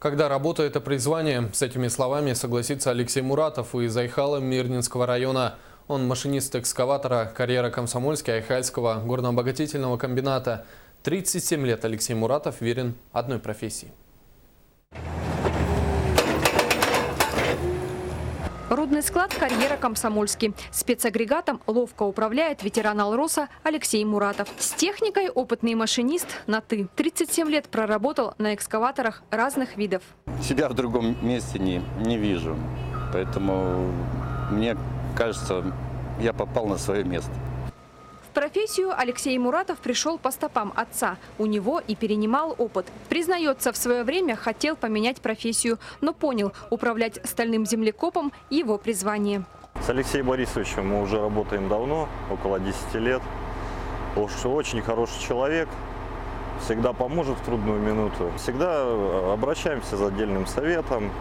Когда работа – это призвание, с этими словами согласится Алексей Муратов из Айхала Мирнинского района. Он машинист экскаватора, карьера Комсомольский, Айхальского горнообогатительного комбината. 37 лет Алексей Муратов верен одной профессии. Рудный склад «Карьера Комсомольский». Спецагрегатом ловко управляет ветеран Алроса Алексей Муратов. С техникой опытный машинист на «ты». 37 лет проработал на экскаваторах разных видов. Себя в другом месте не вижу. Поэтому мне кажется, я попал на свое место. В профессию Алексей Муратов пришел по стопам отца. У него и перенимал опыт. Признается, в свое время хотел поменять профессию, но понял, управлять стальным землекопом – его призвание. С Алексеем Борисовичем мы уже работаем давно, около 10 лет. Очень хороший человек, всегда поможет в трудную минуту. Всегда обращаемся за отдельным советом.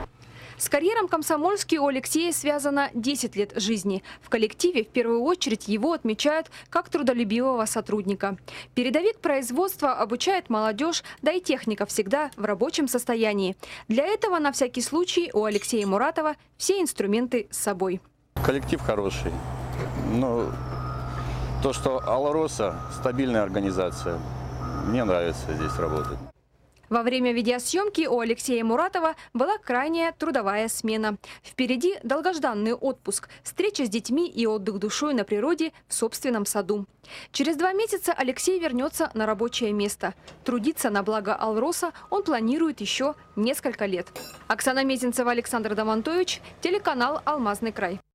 С карьером Комсомольский у Алексея связано 10 лет жизни. В коллективе в первую очередь его отмечают как трудолюбивого сотрудника. Передовик производства обучает молодежь, да и техника всегда в рабочем состоянии. Для этого на всякий случай у Алексея Муратова все инструменты с собой. Коллектив хороший. Но то, что Алроса стабильная организация, мне нравится здесь работать. Во время видеосъемки у Алексея Муратова была крайняя трудовая смена. Впереди долгожданный отпуск, встреча с детьми и отдых душой на природе в собственном саду. Через 2 месяца Алексей вернется на рабочее место. Трудиться на благо Алроса он планирует еще несколько лет. Оксана Мезенцева, Александр Домонтович, телеканал «Алмазный край».